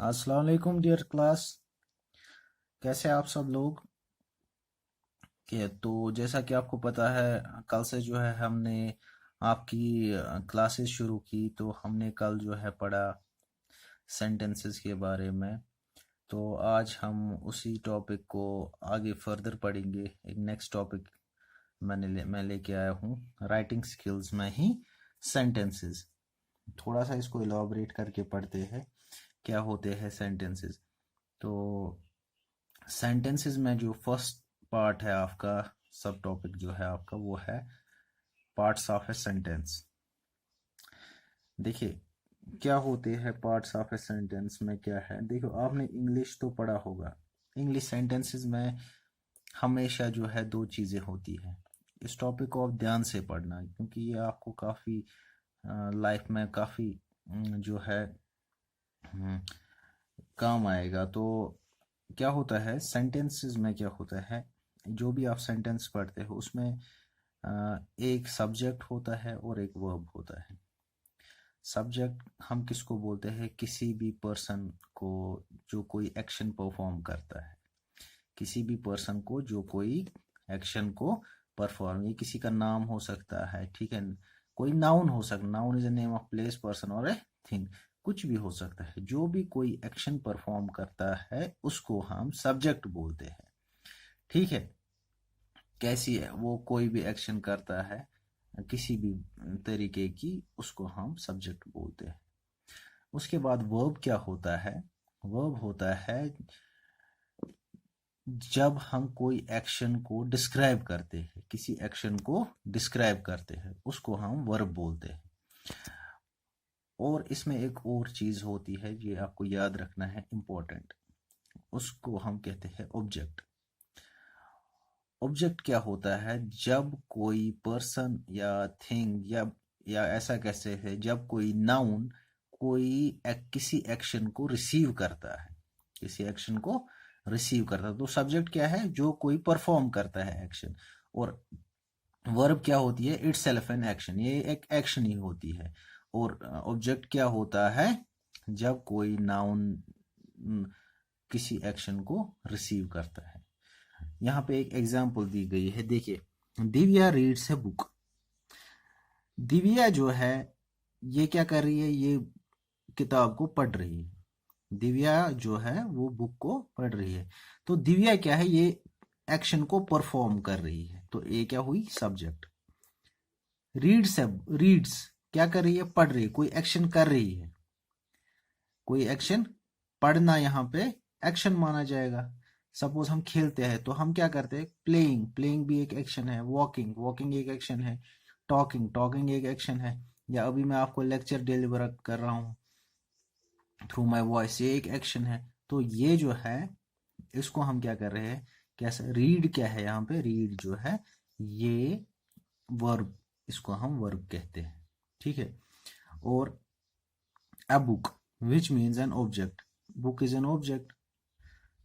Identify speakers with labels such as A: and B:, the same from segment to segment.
A: अस्सलाम वालेकुम dear class. कैसे हैं आप सब लोग? के तो जैसा कि आपको पता है, कल से जो है हमने आपकी क्लासेस शुरू की। तो हमने कल जो है पढ़ा सेंटेंसेस के बारे में। तो आज हम उसी टॉपिक को आगे फर्दर पढ़ेंगे। एक नेक्स्ट टॉपिक मैं लेके आया हूँ, राइटिंग स्किल्स में ही सेंटेंसेस। थोड़ा सा इसको इलाबरेट करके पढ़ते हैं क्या होते हैं सेंटेंसेस। तो सेंटेंसेस में जो फर्स्ट पार्ट है आपका, सब टॉपिक जो है आपका, वो है पार्ट्स ऑफ ए सेंटेंस। देखिए क्या होते हैं पार्ट्स ऑफ ए सेंटेंस में। क्या है, देखो आपने इंग्लिश तो पढ़ा होगा। इंग्लिश सेंटेंसेस में हमेशा जो है दो चीज़ें होती है। इस टॉपिक को आप ध्यान से पढ़ना, क्योंकि ये आपको काफ़ी लाइफ में काफ़ी जो है हम्म, काम आएगा। तो क्या होता है सेंटेंसेस में, क्या होता है, जो भी आप सेंटेंस पढ़ते हो उसमें एक सब्जेक्ट होता है और एक वर्ब होता है। सब्जेक्ट हम किसको बोलते हैं? किसी भी पर्सन को जो कोई एक्शन परफॉर्म करता है। किसी भी पर्सन को जो कोई एक्शन को परफॉर्म, ये किसी का नाम हो सकता है, ठीक है। कोई नाउन हो सकता, noun is a name of place, person और ए थिंग। कुछ भी हो सकता है, जो भी कोई एक्शन परफॉर्म करता है उसको हम सब्जेक्ट बोलते हैं, ठीक है। कैसी है वो, कोई भी एक्शन करता है किसी भी तरीके की, उसको हम सब्जेक्ट बोलते हैं। उसके बाद वर्ब क्या होता है? वर्ब होता है जब हम कोई एक्शन को डिस्क्राइब करते हैं, किसी एक्शन को डिस्क्राइब करते हैं, उसको हम वर्ब बोलते हैं। और इसमें एक और चीज होती है, ये आपको याद रखना है, इम्पोर्टेंट। उसको हम कहते हैं ऑब्जेक्ट। ऑब्जेक्ट क्या होता है? जब कोई पर्सन या थिंग या ऐसा कैसे है, जब कोई नाउन किसी एक्शन को रिसीव करता है, किसी एक्शन को रिसीव करता है, तो सब्जेक्ट क्या है? जो कोई परफॉर्म करता है एक्शन। और वर्ब क्या होती है? इट्स सेल्फ एन एक्शन, ये एक एक्शन ही होती है। और ऑब्जेक्ट क्या होता है? जब कोई नाउन किसी एक्शन को रिसीव करता है। यहाँ पे एक एग्जाम्पल दी गई है, देखिए। Divya reads a book. Divya जो है ये क्या कर रही है? ये किताब को पढ़ रही है। दिव्या जो है वो बुक को पढ़ रही है। तो दिव्या क्या है? ये एक्शन को परफॉर्म कर रही है, तो ये क्या हुई? सब्जेक्ट। रीड्स है, रीड्स क्या कर रही है? पढ़ रही है, कोई एक्शन कर रही है, कोई एक्शन। पढ़ना यहाँ पे एक्शन माना जाएगा। सपोज हम खेलते हैं तो हम क्या करते हैं? प्लेइंग, प्लेइंग भी एक एक्शन है। वॉकिंग, वॉकिंग एक एक्शन है। टॉकिंग, टॉकिंग एक एक्शन है। या अभी मैं आपको लेक्चर डिलीवर कर रहा हूँ थ्रू माय वॉइस, ये एक एक्शन है। तो ये जो है इसको हम क्या कर रहे हैं? कैसे रीड क्या है यहाँ पे? रीड जो है ये वर्ब, इसको हम वर्ब कहते हैं, ठीक है। और a book which means an object, book is an object.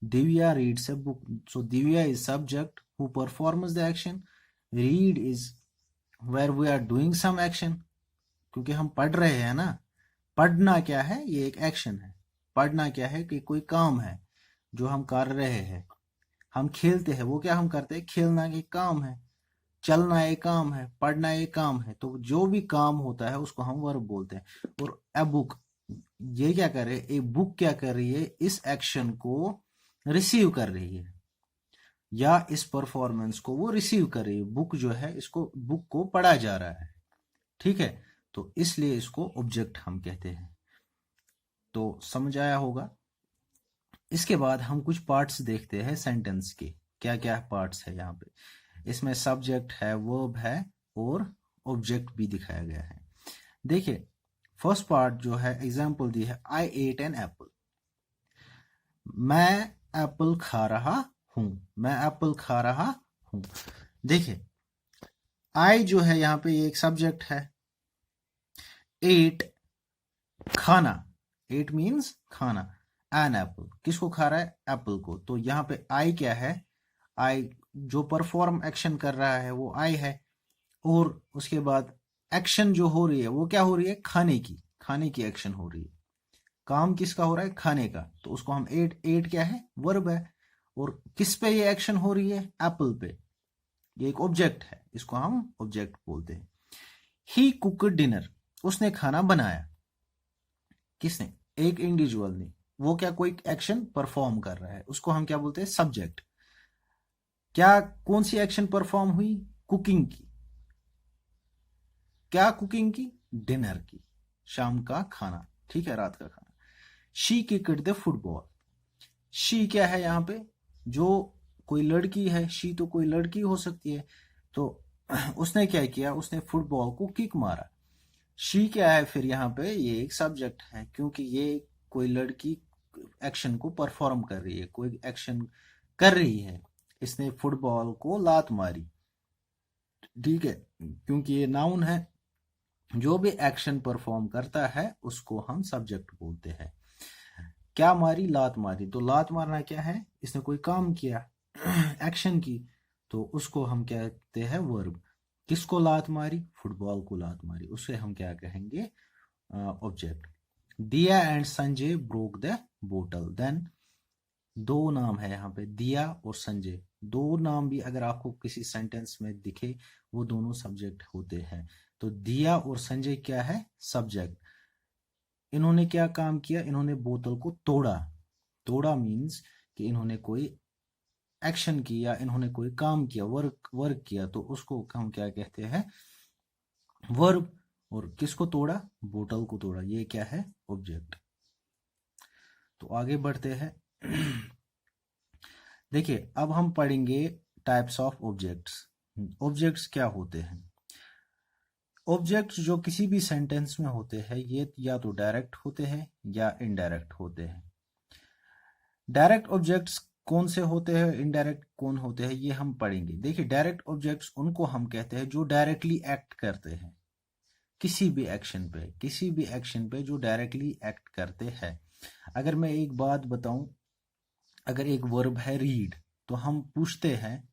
A: Divya reads a book, so Divya is subject who performs the action. Read is where we are doing some action, क्योंकि हम पढ़ रहे हैं ना। पढ़ना क्या है? ये एक एक्शन है। पढ़ना क्या है? कि कोई काम है जो हम कर रहे हैं। हम खेलते हैं, वो क्या हम करते हैं? खेलना एक काम है। चलना एक काम है, पढ़ना एक काम है। तो जो भी काम होता है उसको हम वर्ब बोलते हैं। और ए बुक, ये क्या कर रहे हैं? ए बुक क्या कर रही है? इस एक्शन को रिसीव कर रही है, या इस परफॉर्मेंस को वो रिसीव कर रही है। बुक जो है, इसको बुक को पढ़ा जा रहा है, ठीक है। तो इसलिए इसको ऑब्जेक्ट हम कहते हैं। तो समझ आया होगा। इसके बाद हम कुछ पार्ट्स देखते हैं सेंटेंस के। क्या क्या पार्ट्स है यहाँ पे? इसमें सब्जेक्ट है, वर्ब है, और ऑब्जेक्ट भी दिखाया गया है। देखिए फर्स्ट पार्ट जो है, एग्जांपल दी है, आई एट एन एप्पल। मैं एप्पल खा रहा हूं। मैं एप्पल खा रहा हूं। देखिए आई जो है यहाँ पे ये एक सब्जेक्ट है। एट खाना, एट मीन्स खाना। एन एप्पल किसको खा रहा है? एप्पल को। तो यहाँ पे आई क्या है? आई जो परफॉर्म एक्शन कर रहा है वो आई है। और उसके बाद एक्शन जो हो रही है वो क्या हो रही है? खाने की, खाने की एक्शन हो रही है। काम किसका हो रहा है? खाने का। तो उसको हम एट क्या है? वर्ब है। और किस पे ये एक्शन हो रही है? एप्पल पे। ये एक ऑब्जेक्ट है, इसको हम ऑब्जेक्ट बोलते हैं। ही कुकड डिनर, उसने खाना बनाया। किसने? एक इंडिविजुअल ने। वो क्या कोई एक्शन परफॉर्म कर रहा है, उसको हम क्या बोलते हैं? सब्जेक्ट। क्या कौन सी एक्शन परफॉर्म हुई? कुकिंग की। क्या कुकिंग की? डिनर की, शाम का खाना, ठीक है, रात का खाना। She kicked the football. She क्या है यहाँ पे? जो कोई लड़की है, शी तो कोई लड़की हो सकती है। तो उसने क्या किया? उसने फुटबॉल को किक मारा। शी क्या है फिर यहाँ पे? ये एक सब्जेक्ट है, क्योंकि ये कोई लड़की एक्शन को परफॉर्म कर रही है, कोई एक्शन कर रही है। इसने फुटबॉल को लात मारी, ठीक है, क्योंकि ये नाउन है। जो भी एक्शन परफॉर्म करता है उसको हम सब्जेक्ट बोलते हैं। क्या मारी? लात मारी। तो लात मारना क्या है? इसने कोई काम किया, एक्शन की, तो उसको हम कहते हैं वर्ब। किसको लात मारी? फुटबॉल को लात मारी, उसे हम क्या कहेंगे? ऑब्जेक्ट। दिया एंड संजय ब्रोक द बोतल। देन दो नाम है यहाँ पे, दिया और संजय। दो नाम भी अगर आपको किसी सेंटेंस में दिखे, वो दोनों सब्जेक्ट होते हैं। तो दिया और संजय क्या है? सब्जेक्ट। इन्होंने क्या काम किया? इन्होंने बोतल को तोड़ा। तोड़ा मीन्स कि इन्होंने कोई एक्शन किया, इन्होंने कोई काम किया, वर्क वर्क किया, तो उसको हम क्या कहते हैं? वर्ब। और किसको तोड़ा? बोतल को तोड़ा। ये क्या है? ऑब्जेक्ट। तो आगे बढ़ते हैं। देखिए, अब हम पढ़ेंगे टाइप्स ऑफ ऑब्जेक्ट्स। ऑब्जेक्ट्स क्या होते हैं? ऑब्जेक्ट्स जो किसी भी सेंटेंस में होते हैं, ये या तो डायरेक्ट होते हैं या इनडायरेक्ट होते हैं। डायरेक्ट ऑब्जेक्ट्स कौन से होते हैं, इनडायरेक्ट कौन होते हैं, ये हम पढ़ेंगे। देखिए, डायरेक्ट ऑब्जेक्ट्स उनको हम कहते हैं जो डायरेक्टली एक्ट करते हैं किसी भी एक्शन पे, किसी भी एक्शन पे जो डायरेक्टली एक्ट करते हैं। अगर मैं एक बात बताऊं, अगर एक वर्ब है रीड, तो हम पूछते हैं,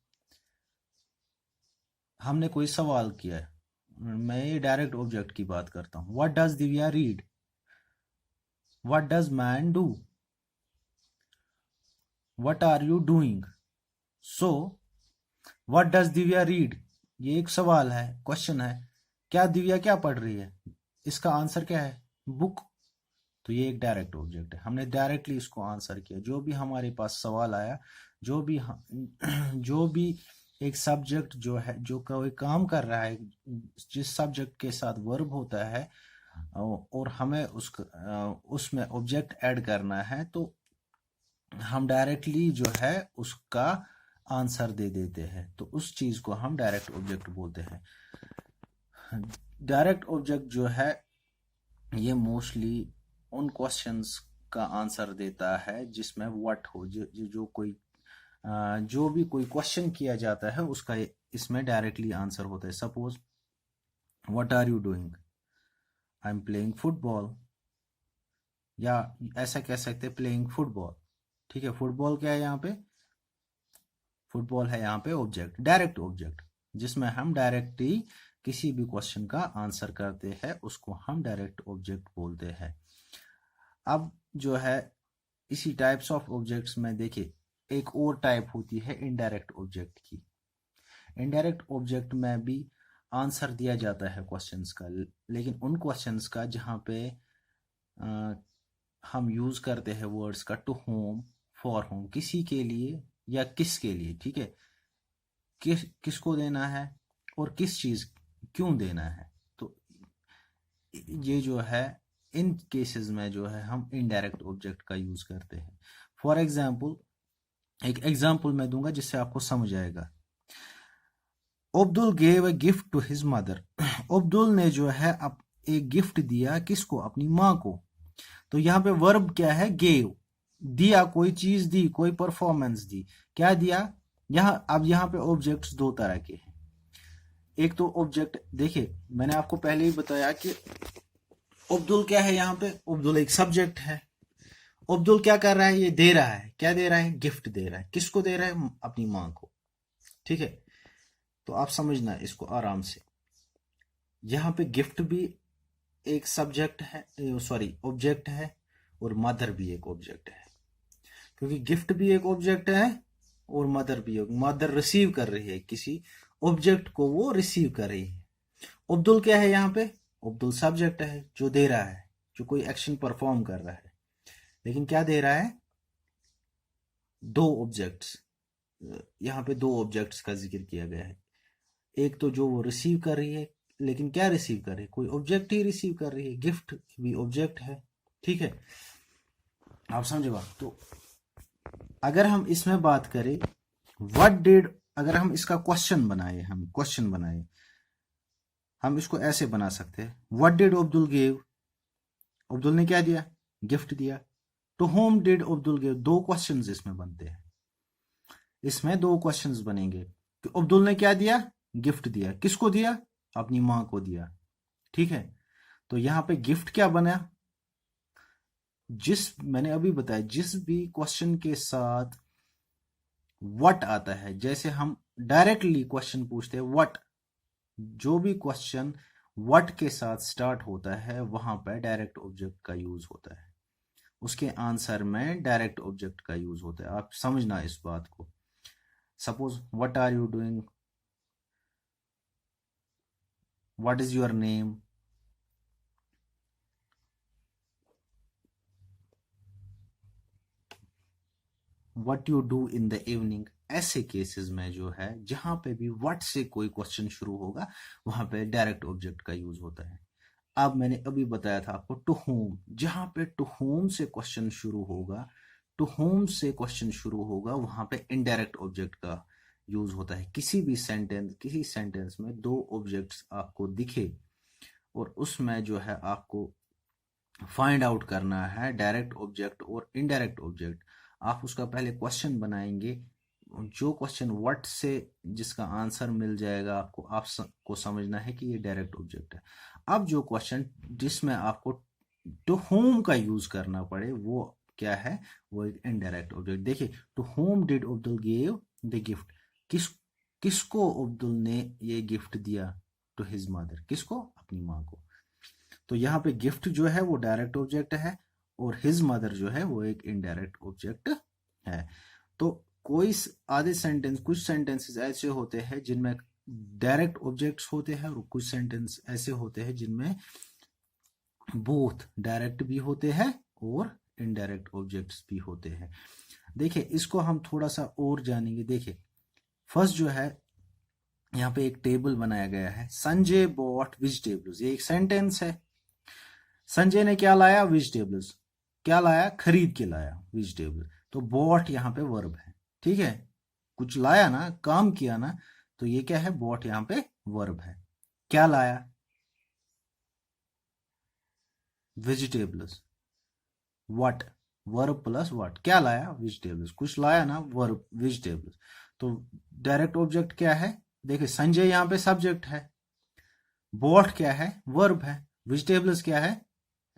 A: हमने कोई सवाल किया है। मैं ये डायरेक्ट ऑब्जेक्ट की बात करता हूँ। What does Divya read? What does man do? What are you doing? So what does Divya read? ये एक सवाल है, क्वेश्चन है। क्या दिव्या क्या पढ़ रही है? इसका आंसर क्या है? बुक। तो ये एक डायरेक्ट ऑब्जेक्ट है, हमने डायरेक्टली इसको आंसर किया। जो भी हमारे पास सवाल आया, जो भी जो भी एक सब्जेक्ट जो है, जो कोई काम कर रहा है, जिस सब्जेक्ट के साथ वर्ब होता है, और हमें उसमें ऑब्जेक्ट ऐड करना है, तो हम डायरेक्टली जो है उसका आंसर दे देते हैं। तो उस चीज को हम डायरेक्ट ऑब्जेक्ट बोलते हैं। डायरेक्ट ऑब्जेक्ट जो है, ये मोस्टली उन क्वेश्चंस का आंसर देता है जिसमें व्हाट हो, जो कोई जो भी कोई क्वेश्चन किया जाता है उसका इसमें डायरेक्टली आंसर होता है। Suppose, what are you doing? I am playing football. या ऐसा कह सकते हैं, प्लेइंग फुटबॉल। ठीक है, फुटबॉल क्या है यहाँ पे? फुटबॉल है यहाँ पे ऑब्जेक्ट, डायरेक्ट ऑब्जेक्ट, जिसमें हम डायरेक्टली किसी भी क्वेश्चन का आंसर करते हैं, उसको हम डायरेक्ट ऑब्जेक्ट बोलते हैं। अब जो है, इसी टाइप्स ऑफ ऑब्जेक्ट्स में देखिए, एक और टाइप होती है इनडायरेक्ट ऑब्जेक्ट की। इनडायरेक्ट ऑब्जेक्ट में भी आंसर दिया जाता है क्वेश्चंस का, लेकिन उन क्वेश्चंस का जहाँ पे हम यूज करते हैं वर्ड्स का टू होम, फॉर होम, किसी के लिए या किसके लिए, ठीक है, किसको देना है और किस चीज, क्यों देना है। तो ये जो है, इन केसेस में जो है हम इनडायरेक्ट ऑब्जेक्ट का यूज करते हैं। फॉर एग्जाम्पल, एक एग्जाम्पल मैं दूंगा जिससे आपको समझ आएगा। Abdul gave a gift to his mother. Abdul ने जो है अब एक गिफ्ट दिया, किसको? अपनी माँ को। तो यहाँ पे वर्ब क्या है? गेव। दिया, कोई चीज दी, कोई परफॉर्मेंस दी। क्या दिया? यहाँ पे ऑब्जेक्ट्स दो तरह के हैं। एक तो ऑब्जेक्ट, देखिए मैंने आपको पहले ही बताया कि अब्दुल क्या है यहाँ पे? अब्दुल एक सब्जेक्ट है। अब्दुल क्या कर रहा है? ये दे रहा है। क्या दे रहा है? गिफ्ट दे रहा है। किसको दे रहा है? अपनी माँ को। ठीक है, तो आप समझना इसको आराम से। यहाँ पे गिफ्ट भी एक सब्जेक्ट है, सॉरी ऑब्जेक्ट है, और मदर भी एक ऑब्जेक्ट है, क्योंकि गिफ्ट भी एक ऑब्जेक्ट है और मदर भी एक। मदर रिसीव कर रही है किसी ऑब्जेक्ट को, वो रिसीव कर रही है। अब्दुल क्या है यहाँ पे? अब्दुल सब्जेक्ट है जो दे रहा है, जो कोई एक्शन परफॉर्म कर रहा है, लेकिन क्या दे रहा है? दो ऑब्जेक्ट्स। यहाँ पे दो ऑब्जेक्ट्स का जिक्र किया गया है। एक तो जो वो रिसीव कर रही है, लेकिन क्या रिसीव कर रही है? कोई ऑब्जेक्ट ही रिसीव कर रही है। गिफ्ट भी ऑब्जेक्ट है, ठीक है, आप समझे बात? तो अगर हम इसमें बात करें व्हाट डिड, अगर हम इसका क्वेश्चन बनाए, हम इसको ऐसे बना सकते हैं, what did Abdul give? Abdul ने क्या दिया? गिफ्ट दिया। To whom did Abdul give? दो क्वेश्चंस इसमें बनते हैं, इसमें दो क्वेश्चंस बनेंगे कि अब्दुल ने क्या दिया? गिफ्ट दिया। किसको दिया? अपनी मां को दिया, ठीक है। तो यहां पे गिफ्ट क्या बना? जिस मैंने अभी बताया, जिस भी क्वेश्चन के साथ व्हाट आता है, जैसे हम डायरेक्टली क्वेश्चन पूछते हैं व्हाट, जो भी क्वेश्चन व्हाट के साथ स्टार्ट होता है वहां पर डायरेक्ट ऑब्जेक्ट का यूज होता है, उसके आंसर में डायरेक्ट ऑब्जेक्ट का यूज होता है। आप समझना इस बात को। Suppose what are you doing, what is your name, what you do in the evening. ऐसे केसेस में जो है, जहां पे भी व्हाट से कोई क्वेश्चन शुरू होगा वहां पे डायरेक्ट ऑब्जेक्ट का यूज होता है। अब मैंने अभी बताया था आपको टू होम, जहां पे टू होम से क्वेश्चन शुरू होगा, वहां पे इनडायरेक्ट ऑब्जेक्ट का यूज होता है। किसी सेंटेंस में दो ऑब्जेक्ट्स आपको दिखे और उसमें जो है आपको फाइंड आउट करना है डायरेक्ट ऑब्जेक्ट और इनडायरेक्ट ऑब्जेक्ट, आप उसका पहले क्वेश्चन बनाएंगे। जो क्वेश्चन व्हाट से जिसका आंसर मिल जाएगा आपको, को समझना है कि ये डायरेक्ट ऑब्जेक्ट है। अब जो क्वेश्चन जिसमें आपको टू होम का यूज करना पड़े वो क्या है? वो एक इनडायरेक्ट ऑब्जेक्ट। देखिए, to whom did Abdul give the gift? किसको अब्दुल ने ये गिफ्ट दिया? To his mother. किसको? अपनी माँ को। तो यहाँ पे गिफ्ट जो है वो डायरेक्ट ऑब्जेक्ट है और हिज मदर जो है वो एक इनडायरेक्ट ऑब्जेक्ट है। तो कुछ सेंटेंसेस ऐसे होते हैं जिनमें डायरेक्ट ऑब्जेक्ट्स होते हैं और कुछ सेंटेंस ऐसे होते हैं जिनमें बोथ डायरेक्ट भी होते हैं और इनडायरेक्ट ऑब्जेक्ट्स भी होते हैं। देखिए, इसको हम थोड़ा सा और जानेंगे। देखिए, फर्स्ट जो है, यहाँ पे एक टेबल बनाया गया है, संजय बॉट वेजिटेबल्स। ये एक सेंटेंस है। संजय ने क्या लाया? वेजिटेबल्स। क्या लाया? खरीद के लाया वेजिटेबल। तो बॉट यहाँ पे वर्ब है, ठीक है, कुछ लाया ना, काम किया ना, तो ये क्या है? बॉट यहाँ पे वर्ब है। क्या लाया? Vegetables. What, verb plus what. क्या लाया? वेजिटेबल्स। कुछ लाया ना, वर्ब, वेजिटेबल्स। तो डायरेक्ट ऑब्जेक्ट क्या है? देखिए, संजय यहाँ पे सब्जेक्ट है, बॉट क्या है? वर्ब है, वेजिटेबल्स क्या है?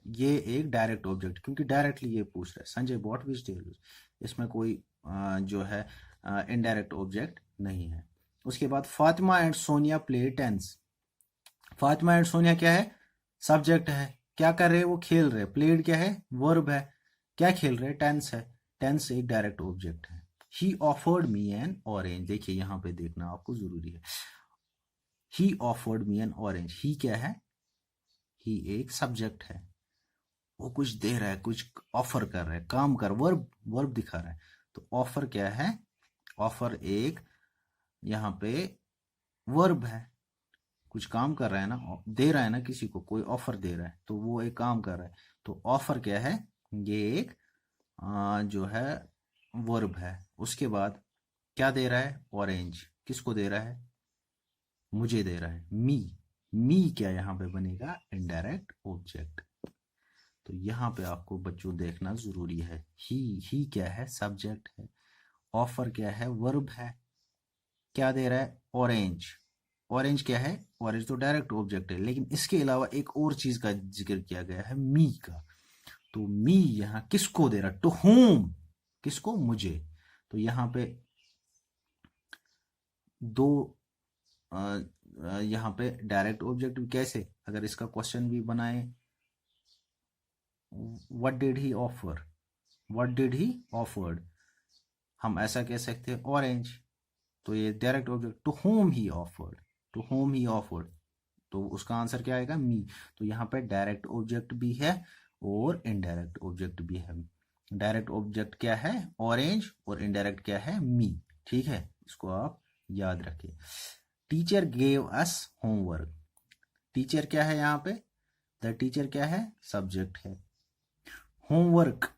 A: ये एक डायरेक्ट ऑब्जेक्ट, क्योंकि डायरेक्टली ये पूछ रहा है संजय बॉट वेजिटेबल्स। इसमें कोई जो है इनडायरेक्ट ऑब्जेक्ट नहीं है। उसके बाद Fatima and Sonia play tennis. Fatima and Sonia क्या है? सब्जेक्ट है। क्या कर रहे हैं? वो खेल रहे हैं। प्लेड क्या है? वर्ब है। क्या खेल रहे हैं? टेंस है। टेंस एक डायरेक्ट ऑब्जेक्ट है। He offered me an orange. देखिए, यहां पे देखना आपको जरूरी है। He offered me an orange. He क्या है? ही एक सब्जेक्ट है, वो कुछ दे रहा है, कुछ ऑफर कर रहा है, काम कर, वर्ब वर्ब दिखा रहा है। तो ऑफर क्या है? ऑफर एक यहाँ पे वर्ब है, कुछ काम कर रहा है ना, दे रहा है ना, किसी को कोई ऑफर दे रहा है तो वो एक काम कर रहा है। तो ऑफर क्या है? ये एक जो है वर्ब है। उसके बाद क्या दे रहा है? ऑरेंज। किसको दे रहा है? मुझे दे रहा है। मी क्या यहाँ पे बनेगा? Indirect object. तो यहाँ पे आपको बच्चों देखना जरूरी है। ही क्या है? सब्जेक्ट है। ऑफर क्या है? वर्ब है। क्या दे रहा है? ऑरेंज। ऑरेंज क्या है? ऑरेंज तो डायरेक्ट ऑब्जेक्ट है, लेकिन इसके अलावा एक और चीज का जिक्र किया गया है, मी का। तो मी यहाँ किसको दे रहा है? To whom. किसको? मुझे। तो यहाँ पे दो यहाँ पे डायरेक्ट ऑब्जेक्ट कैसे, अगर इसका क्वेश्चन भी बनाए what did he offer, what did he offered. हम ऐसा कह सकते हैं ऑरेंज, तो ये direct object, to whom he offered, to whom he offered, तो उसका आंसर क्या आएगा, मी। तो यहाँ पे डायरेक्ट ऑब्जेक्ट भी है और इनडायरेक्ट ऑब्जेक्ट भी है। डायरेक्ट ऑब्जेक्ट क्या है, ऑरेंज, और इनडायरेक्ट क्या है, मी। ठीक है, इसको आप याद रखिए। Teacher gave us homework, teacher क्या है यहाँ पे, द टीचर क्या है, सब्जेक्ट है। होमवर्क,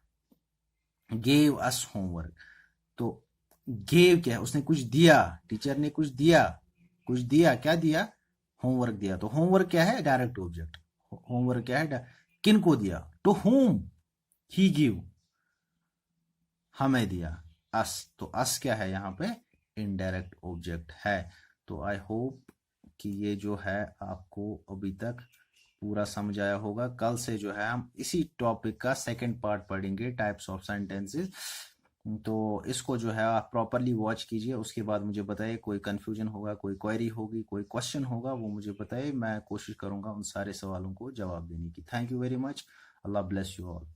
A: गेव अस होमवर्क, तो गेव क्या है, उसने कुछ दिया, टीचर ने कुछ दिया, कुछ दिया, क्या दिया, होमवर्क दिया। तो होमवर्क क्या है, डायरेक्ट ऑब्जेक्ट। होमवर्क क्या है, किन को दिया, टू होम ही गिव, हमें दिया, अस, तो अस क्या है यहाँ पे, इनडायरेक्ट ऑब्जेक्ट है। तो आई होप कि ये जो है आपको अभी तक पूरा समझ आया होगा। कल से जो है हम इसी टॉपिक का सेकंड पार्ट पढ़ेंगे, टाइप्स ऑफ सेंटेंसेस। तो इसको जो है आप प्रॉपरली वॉच कीजिए, उसके बाद मुझे बताइए, कोई कंफ्यूजन होगा, कोई क्वेरी होगी, कोई क्वेश्चन होगा, वो मुझे बताइए, मैं कोशिश करूंगा उन सारे सवालों को जवाब देने की। Thank you very much. Allah bless you all.